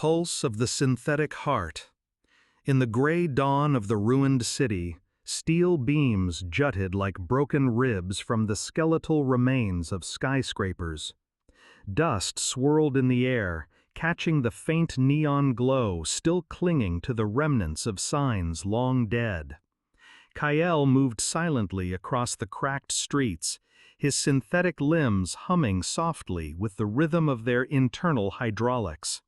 Pulse of the synthetic heart. In the gray dawn of the ruined city, steel beams jutted like broken ribs from the skeletal remains of skyscrapers. Dust swirled in the air, catching the faint neon glow still clinging to the remnants of signs long dead. Kyle moved silently across the cracked streets, his synthetic limbs humming softly with the rhythm of their internal hydraulics.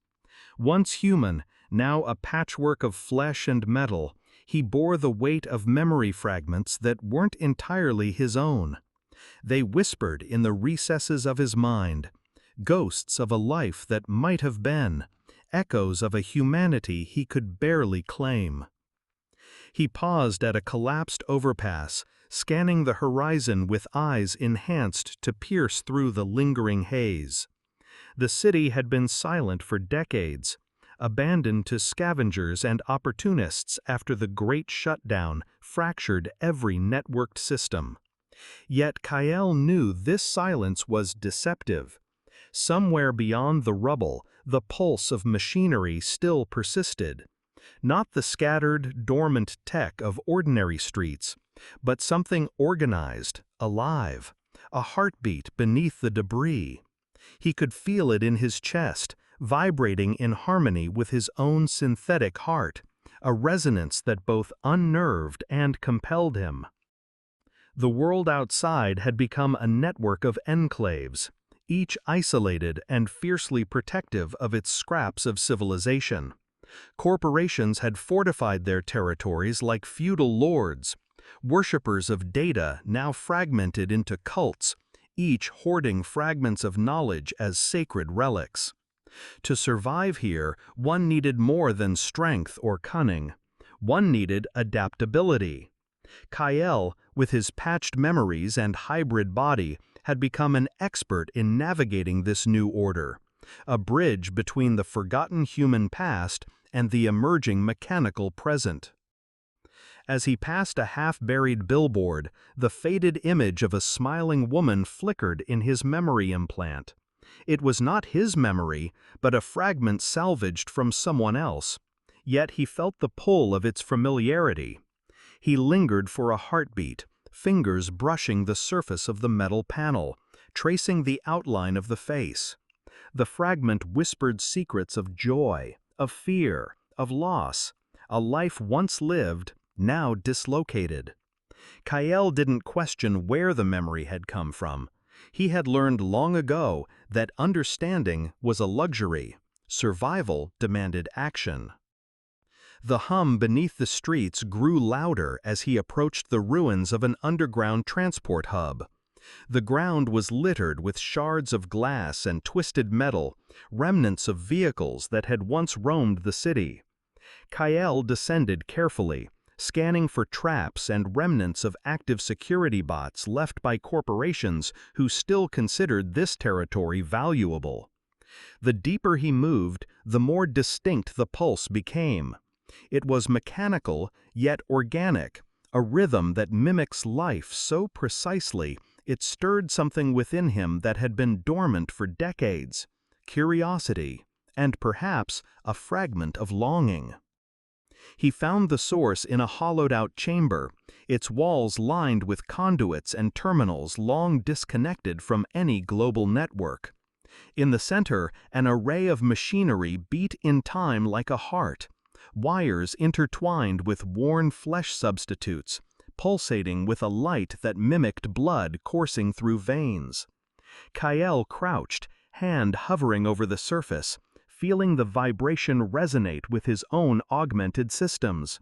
Once human, now a patchwork of flesh and metal, he bore the weight of memory fragments that weren't entirely his own. They whispered in the recesses of his mind, ghosts of a life that might have been, echoes of a humanity he could barely claim. He paused at a collapsed overpass, scanning the horizon with eyes enhanced to pierce through the lingering haze. The city had been silent for decades, abandoned to scavengers and opportunists after the Great Shutdown fractured every networked system. Yet Kyle knew this silence was deceptive. Somewhere beyond the rubble, the pulse of machinery still persisted. Not the scattered, dormant tech of ordinary streets, but something organized, alive, a heartbeat beneath the debris. He could feel it in his chest, vibrating in harmony with his own synthetic heart, a resonance that both unnerved and compelled him. The world outside had become a network of enclaves, each isolated and fiercely protective of its scraps of civilization. Corporations had fortified their territories like feudal lords, worshippers of data now fragmented into cults, each hoarding fragments of knowledge as sacred relics. To survive here, one needed more than strength or cunning. One needed adaptability. Kyle, with his patched memories and hybrid body, had become an expert in navigating this new order, a bridge between the forgotten human past and the emerging mechanical present. As he passed a half-buried billboard, the faded image of a smiling woman flickered in his memory implant. It was not his memory, but a fragment salvaged from someone else. Yet he felt the pull of its familiarity. He lingered for a heartbeat, fingers brushing the surface of the metal panel, tracing the outline of the face. The fragment whispered secrets of joy, of fear, of loss, a life once lived, now dislocated. Kyle didn't question where the memory had come from. He had learned long ago that understanding was a luxury. Survival demanded action. The hum beneath the streets grew louder as he approached the ruins of an underground transport hub. The ground was littered with shards of glass and twisted metal, remnants of vehicles that had once roamed the city. Kyle descended carefully, scanning for traps and remnants of active security bots left by corporations who still considered this territory valuable. The deeper he moved, the more distinct the pulse became. It was mechanical, yet organic, a rhythm that mimics life so precisely it stirred something within him that had been dormant for decades, curiosity, and perhaps a fragment of longing. He found the source in a hollowed-out chamber, its walls lined with conduits and terminals long disconnected from any global network. In the center, an array of machinery beat in time like a heart, wires intertwined with worn flesh substitutes, pulsating with a light that mimicked blood coursing through veins. Kyle crouched, hand hovering over the surface, feeling the vibration resonate with his own augmented systems.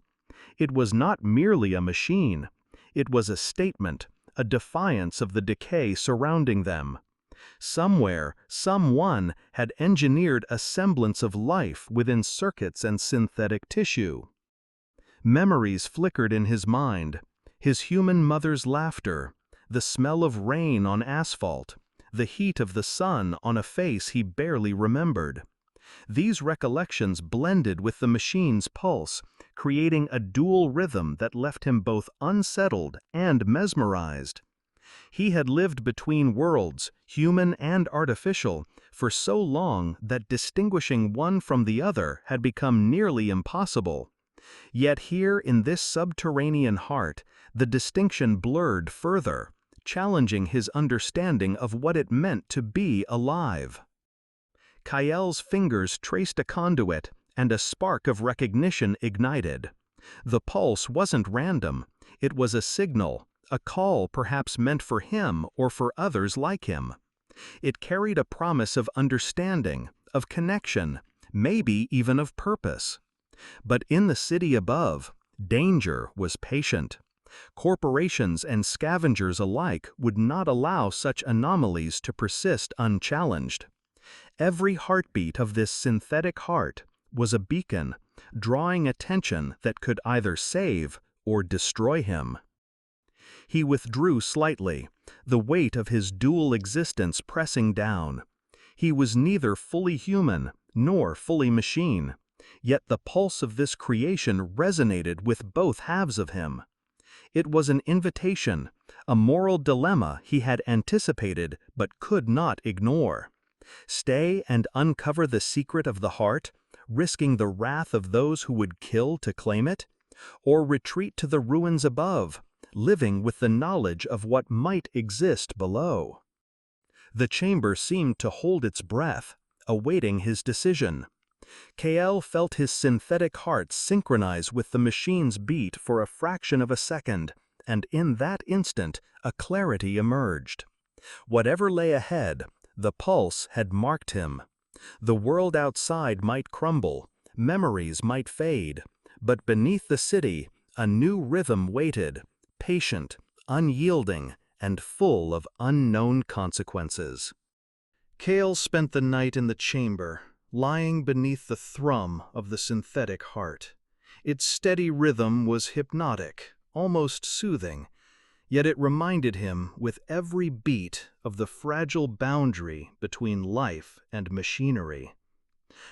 It was not merely a machine. It was a statement, a defiance of the decay surrounding them. Somewhere, someone had engineered a semblance of life within circuits and synthetic tissue. Memories flickered in his mind, his human mother's laughter, the smell of rain on asphalt, the heat of the sun on a face he barely remembered. These recollections blended with the machine's pulse, creating a dual rhythm that left him both unsettled and mesmerized. He had lived between worlds, human and artificial, for so long that distinguishing one from the other had become nearly impossible. Yet here in this subterranean heart, the distinction blurred further, challenging his understanding of what it meant to be alive. Kael's fingers traced a conduit, and a spark of recognition ignited. The pulse wasn't random, it was a signal, a call perhaps meant for him or for others like him. It carried a promise of understanding, of connection, maybe even of purpose. But in the city above, danger was patient. Corporations and scavengers alike would not allow such anomalies to persist unchallenged. Every heartbeat of this synthetic heart was a beacon, drawing attention that could either save or destroy him. He withdrew slightly, the weight of his dual existence pressing down. He was neither fully human nor fully machine, yet the pulse of this creation resonated with both halves of him. It was an invitation, a moral dilemma he had anticipated but could not ignore. Stay and uncover the secret of the heart, risking the wrath of those who would kill to claim it, or retreat to the ruins above, living with the knowledge of what might exist below. The chamber seemed to hold its breath, awaiting his decision. Kael felt his synthetic heart synchronize with the machine's beat for a fraction of a second, and in that instant a clarity emerged. Whatever lay ahead, the pulse had marked him. The world outside might crumble, memories might fade, but beneath the city, a new rhythm waited, patient, unyielding, and full of unknown consequences. Kael spent the night in the chamber, lying beneath the thrum of the synthetic heart. Its steady rhythm was hypnotic, almost soothing, yet it reminded him with every beat of the fragile boundary between life and machinery.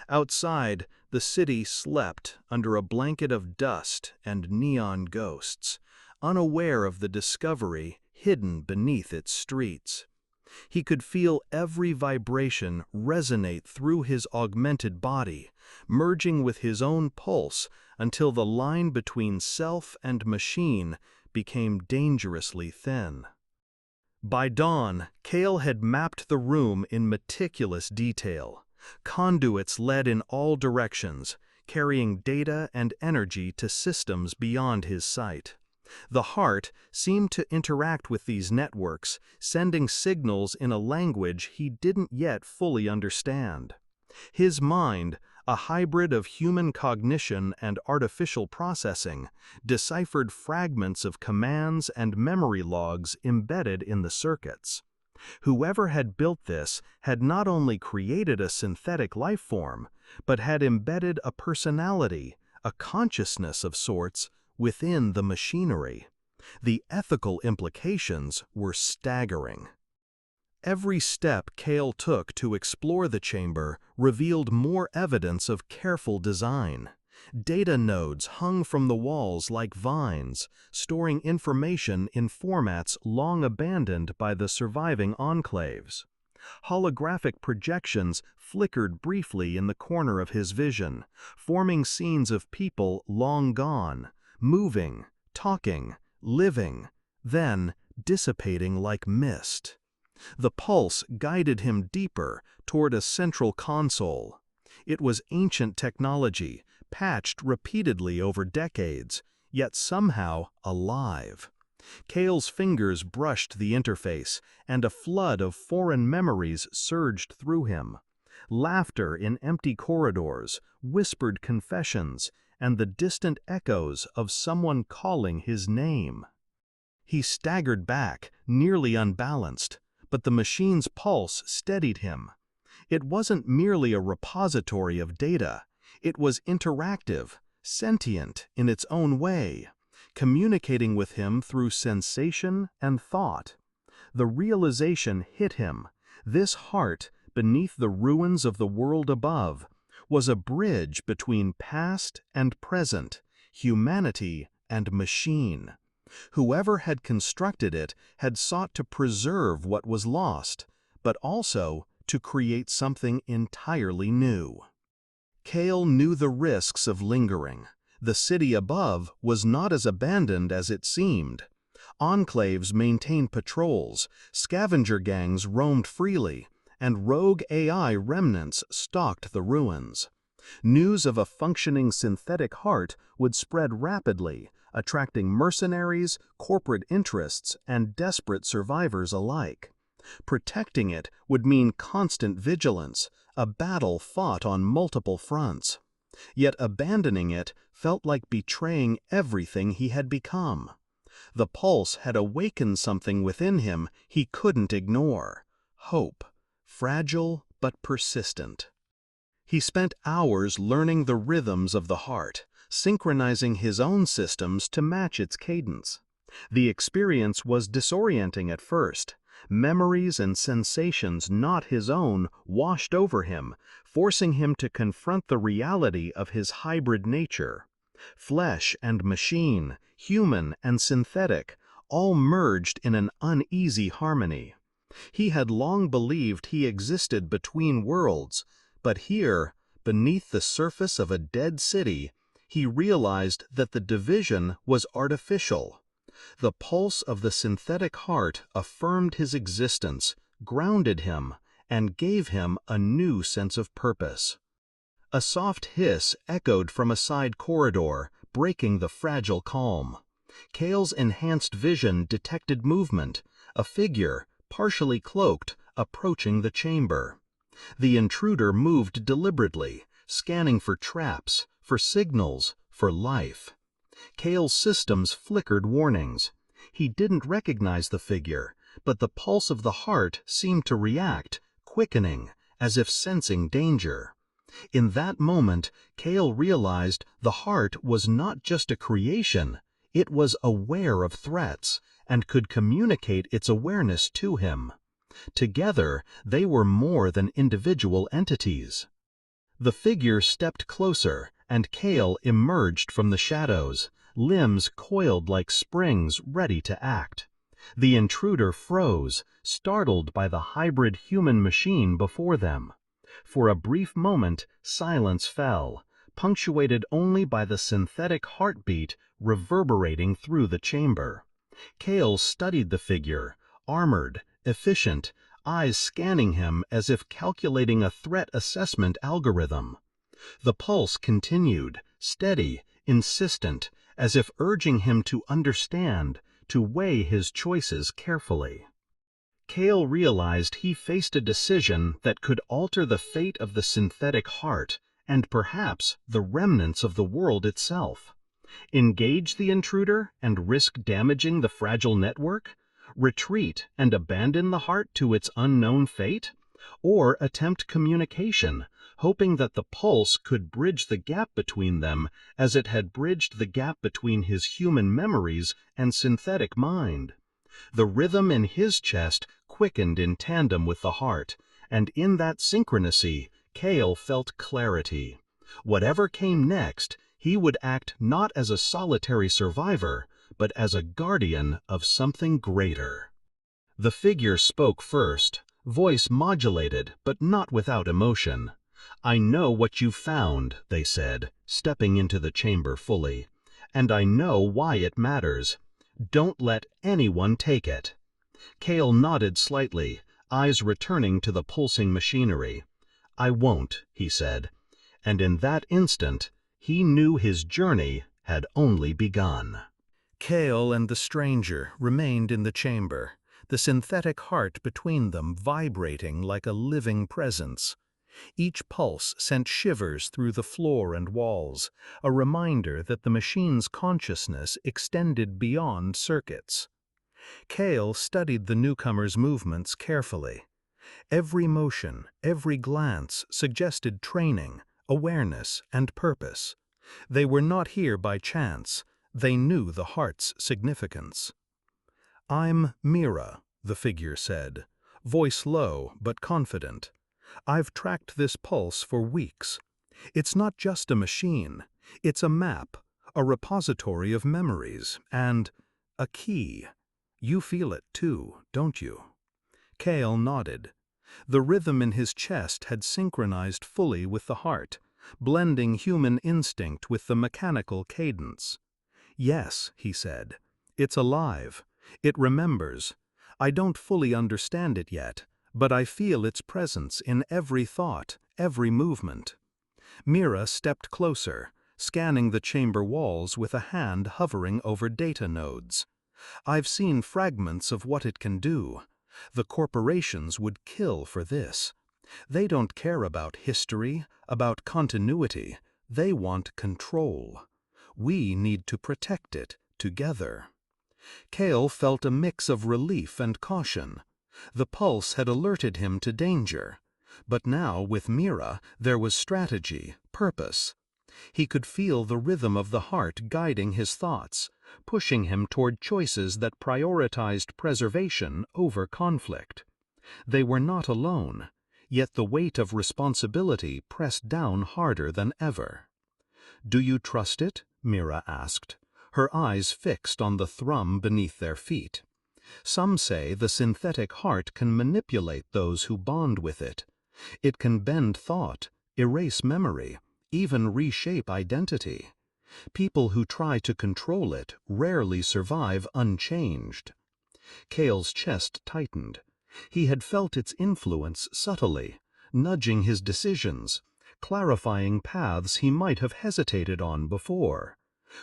Outside, the city slept under a blanket of dust and neon ghosts, unaware of the discovery hidden beneath its streets. He could feel every vibration resonate through his augmented body, merging with his own pulse until the line between self and machine became dangerously thin. By dawn, Kael had mapped the room in meticulous detail. Conduits led in all directions, carrying data and energy to systems beyond his sight. The heart seemed to interact with these networks, sending signals in a language he didn't yet fully understand. His mind, a hybrid of human cognition and artificial processing, deciphered fragments of commands and memory logs embedded in the circuits. Whoever had built this had not only created a synthetic life form, but had embedded a personality, a consciousness of sorts, within the machinery. The ethical implications were staggering. Every step Kael took to explore the chamber revealed more evidence of careful design. Data nodes hung from the walls like vines, storing information in formats long abandoned by the surviving enclaves. Holographic projections flickered briefly in the corner of his vision, forming scenes of people long gone, moving, talking, living, then dissipating like mist. The pulse guided him deeper toward a central console. It was ancient technology, patched repeatedly over decades, yet somehow alive. Kael's fingers brushed the interface, and a flood of foreign memories surged through him. Laughter in empty corridors, whispered confessions, and the distant echoes of someone calling his name. He staggered back, nearly unbalanced, but the machine's pulse steadied him. It wasn't merely a repository of data. It was interactive, sentient in its own way, communicating with him through sensation and thought. The realization hit him. This heart, beneath the ruins of the world above, was a bridge between past and present, humanity and machine. Whoever had constructed it had sought to preserve what was lost, but also to create something entirely new. Kale knew the risks of lingering. The city above was not as abandoned as it seemed. Enclaves maintained patrols, scavenger gangs roamed freely, and rogue AI remnants stalked the ruins. News of a functioning synthetic heart would spread rapidly, attracting mercenaries, corporate interests, and desperate survivors alike. Protecting it would mean constant vigilance, a battle fought on multiple fronts. Yet abandoning it felt like betraying everything he had become. The pulse had awakened something within him he couldn't ignore. Hope, fragile but persistent. He spent hours learning the rhythms of the heart, synchronizing his own systems to match its cadence. The experience was disorienting at first. Memories and sensations not his own washed over him, forcing him to confront the reality of his hybrid nature. Flesh and machine, human and synthetic, all merged in an uneasy harmony. He had long believed he existed between worlds, but here, beneath the surface of a dead city, he realized that the division was artificial. The pulse of the synthetic heart affirmed his existence, grounded him, and gave him a new sense of purpose. A soft hiss echoed from a side corridor, breaking the fragile calm. Kale's enhanced vision detected movement, a figure, partially cloaked, approaching the chamber. The intruder moved deliberately, scanning for traps, for signals, for life. Kale's systems flickered warnings. He didn't recognize the figure, but the pulse of the heart seemed to react, quickening, as if sensing danger. In that moment, Kale realized the heart was not just a creation, it was aware of threats, and could communicate its awareness to him. Together, they were more than individual entities. The figure stepped closer, and Kale emerged from the shadows, limbs coiled like springs ready to act. The intruder froze, startled by the hybrid human-machine before them. For a brief moment, silence fell, punctuated only by the synthetic heartbeat reverberating through the chamber. Kale studied the figure, armored, efficient, eyes scanning him as if calculating a threat assessment algorithm. The pulse continued, steady, insistent, as if urging him to understand, to weigh his choices carefully. Kale realized he faced a decision that could alter the fate of the synthetic heart, and perhaps the remnants of the world itself. Engage the intruder and risk damaging the fragile network? Retreat and abandon the heart to its unknown fate? Or attempt communication, hoping that the pulse could bridge the gap between them as it had bridged the gap between his human memories and synthetic mind? The rhythm in his chest quickened in tandem with the heart, and in that synchronicity, Kale felt clarity. Whatever came next, he would act not as a solitary survivor, but as a guardian of something greater. The figure spoke first, voice modulated but not without emotion. "I know what you found," they said, stepping into the chamber fully, "and I know why it matters. Don't let anyone take it." Kale nodded slightly, eyes returning to the pulsing machinery. "I won't," he said, and in that instant, he knew his journey had only begun. Kale and the stranger remained in the chamber, the synthetic heart between them vibrating like a living presence. Each pulse sent shivers through the floor and walls, a reminder that the machine's consciousness extended beyond circuits. Kale studied the newcomer's movements carefully. Every motion, every glance suggested training, awareness, and purpose. They were not here by chance. They knew the heart's significance. "I'm Mira," the figure said, voice low but confident. "I've tracked this pulse for weeks. It's not just a machine. It's a map, a repository of memories, and A key. You feel it too, don't you? Kale nodded. The rhythm in his chest had synchronized fully with the heart, blending human instinct with the mechanical cadence. Yes, he said. It's alive. It remembers. I don't fully understand it yet, but I feel its presence in every thought, every movement. Mira stepped closer, scanning the chamber walls with a hand hovering over data nodes. I've seen fragments of what it can do. The corporations would kill for this. They don't care about history, about continuity. They want control. We need to protect it, together. Kale felt a mix of relief and caution. The pulse had alerted him to danger. But now, with Mira, there was strategy, purpose. He could feel the rhythm of the heart guiding his thoughts, pushing him toward choices that prioritized preservation over conflict. They were not alone, yet the weight of responsibility pressed down harder than ever. "Do you trust it?" Mira asked, her eyes fixed on the thrum beneath their feet. Some say the synthetic heart can manipulate those who bond with it. It can bend thought, erase memory, even reshape identity. People who try to control it rarely survive unchanged. Kale's chest tightened. He had felt its influence subtly, nudging his decisions, clarifying paths he might have hesitated on before.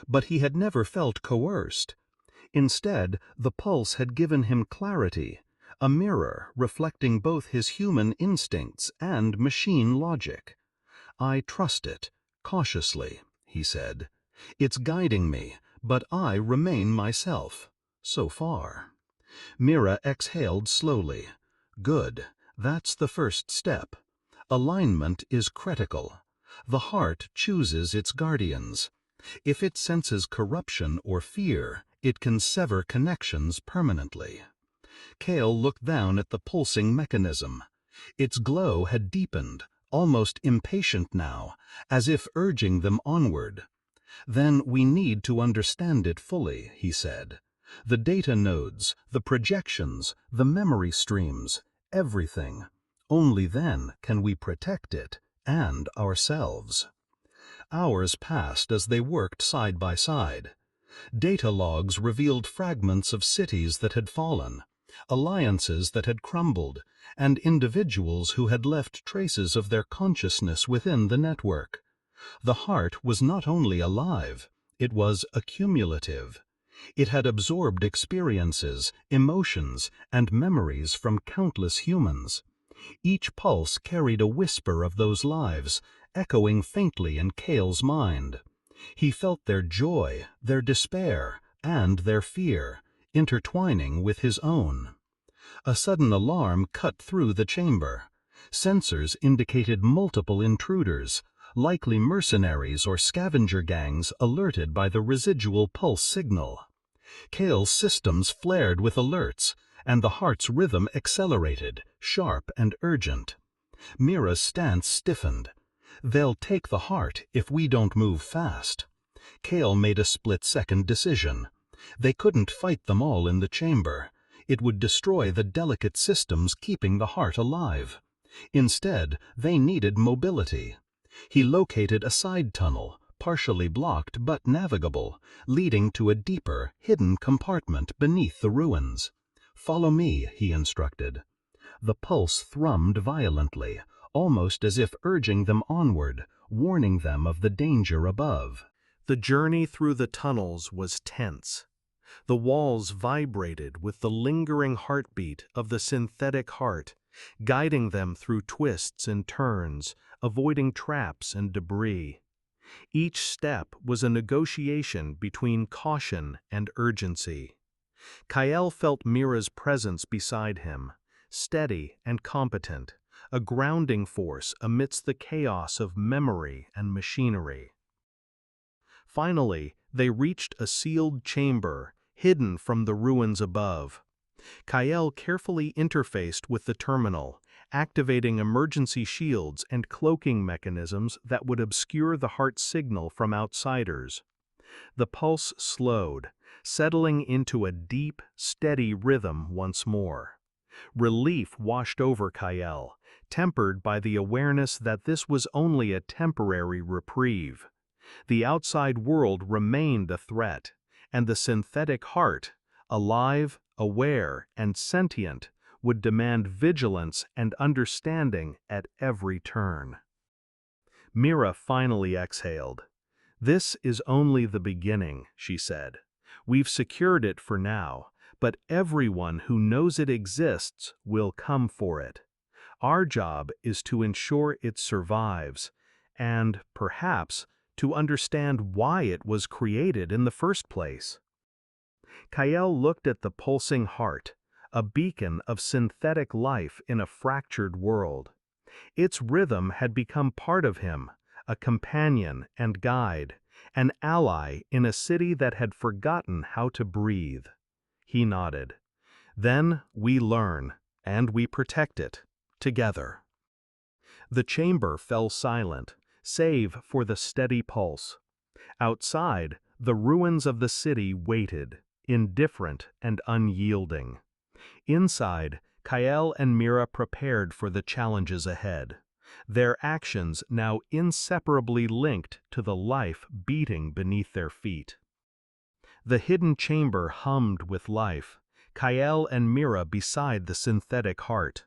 But he had never felt coerced. Instead, the pulse had given him clarity, a mirror reflecting both his human instincts and machine logic. "I trust it, cautiously," he said. "It's guiding me, but I remain myself, so far." Mira exhaled slowly. "Good, that's the first step. Alignment is critical. The heart chooses its guardians. If it senses corruption or fear, it can sever connections permanently." Kale looked down at the pulsing mechanism. Its glow had deepened, almost impatient now, as if urging them onward. "Then we need to understand it fully," he said. "The data nodes, the projections, the memory streams, everything. Only then can we protect it, and ourselves." Hours passed as they worked side by side. Data logs revealed fragments of cities that had fallen, alliances that had crumbled, and individuals who had left traces of their consciousness within the network. The heart was not only alive, it was accumulative. It had absorbed experiences, emotions, and memories from countless humans. Each pulse carried a whisper of those lives, echoing faintly in Kale's mind. He felt their joy, their despair, and their fear, intertwining with his own. A sudden alarm cut through the chamber. Sensors indicated multiple intruders, likely mercenaries or scavenger gangs alerted by the residual pulse signal. Kale's systems flared with alerts, and the heart's rhythm accelerated, sharp and urgent. Mira's stance stiffened. "They'll take the heart if we don't move fast." Kale made a split-second decision. They couldn't fight them all in the chamber. It would destroy the delicate systems keeping the heart alive. Instead, they needed mobility. He located a side tunnel, partially blocked but navigable, leading to a deeper, hidden compartment beneath the ruins. "Follow me," he instructed. The pulse thrummed violently, almost as if urging them onward, warning them of the danger above. The journey through the tunnels was tense. The walls vibrated with the lingering heartbeat of the synthetic heart, guiding them through twists and turns, avoiding traps and debris. Each step was a negotiation between caution and urgency. Kyle felt Mira's presence beside him, steady and competent, a grounding force amidst the chaos of memory and machinery. Finally, they reached a sealed chamber, hidden from the ruins above. Kyle carefully interfaced with the terminal, activating emergency shields and cloaking mechanisms that would obscure the heart signal from outsiders. The pulse slowed, settling into a deep, steady rhythm once more. Relief washed over Kyle, tempered by the awareness that this was only a temporary reprieve. The outside world remained a threat, and the synthetic heart, alive, aware, and sentient, would demand vigilance and understanding at every turn. Mira finally exhaled. "This is only the beginning," she said. "We've secured it for now, but everyone who knows it exists will come for it. Our job is to ensure it survives, and, perhaps, to understand why it was created in the first place." Kyle looked at the pulsing heart, a beacon of synthetic life in a fractured world. Its rhythm had become part of him, a companion and guide, an ally in a city that had forgotten how to breathe. He nodded. "Then we learn, and we protect it, together." The chamber fell silent, save for the steady pulse. Outside, the ruins of the city waited, indifferent and unyielding. Inside, Kyle and Mira prepared for the challenges ahead, their actions now inseparably linked to the life beating beneath their feet. The hidden chamber hummed with life, Kyle and Mira beside the synthetic heart.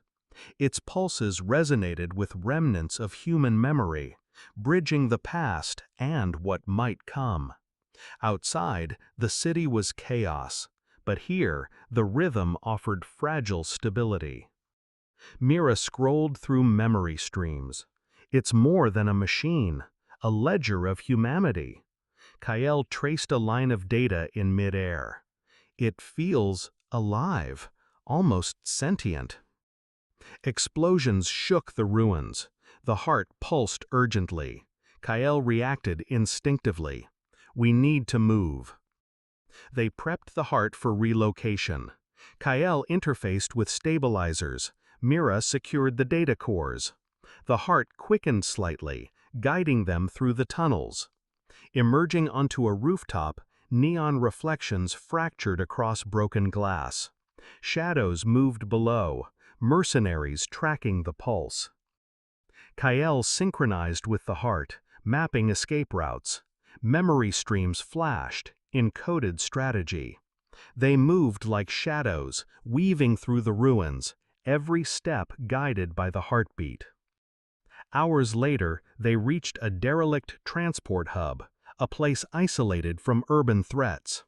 Its pulses resonated with remnants of human memory, bridging the past and what might come. Outside, the city was chaos, but here, the rhythm offered fragile stability. Mira scrolled through memory streams. "It's more than a machine, a ledger of humanity." Kyle traced a line of data in midair. "It feels alive, almost sentient." Explosions shook the ruins. The heart pulsed urgently. Kyle reacted instinctively. "We need to move." They prepped the heart for relocation. Kyle interfaced with stabilizers. Mira secured the data cores. The heart quickened slightly, guiding them through the tunnels. Emerging onto a rooftop, neon reflections fractured across broken glass. Shadows moved below, mercenaries tracking the pulse. Kyle synchronized with the heart, mapping escape routes. Memory streams flashed, encoded strategy. They moved like shadows, weaving through the ruins, every step guided by the heartbeat. Hours later, they reached a derelict transport hub, a place isolated from urban threats.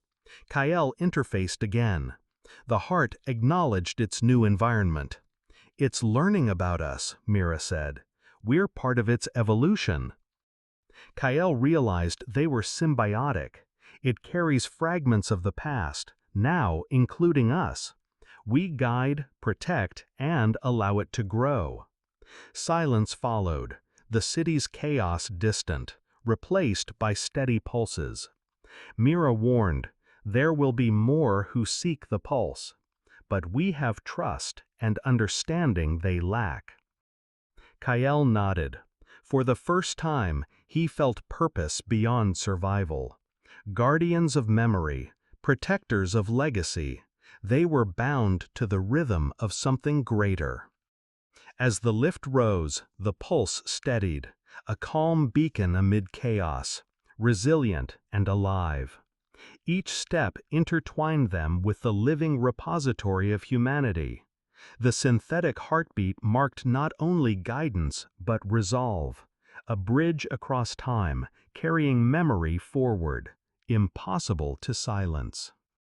Kyle interfaced again. The heart acknowledged its new environment. "It's learning about us," Mira said. "We're part of its evolution." Kyle realized they were symbiotic. It carries fragments of the past, now including us. We guide, protect, and allow it to grow. Silence followed, the city's chaos distant, replaced by steady pulses. Mira warned, "There will be more who seek the pulse, but we have trust and understanding they lack." Kyle nodded. For the first time, he felt purpose beyond survival. Guardians of memory, protectors of legacy, they were bound to the rhythm of something greater. As the lift rose, the pulse steadied, a calm beacon amid chaos, resilient and alive. Each step intertwined them with the living repository of humanity. The synthetic heartbeat marked not only guidance but resolve, a bridge across time, carrying memory forward, impossible to silence.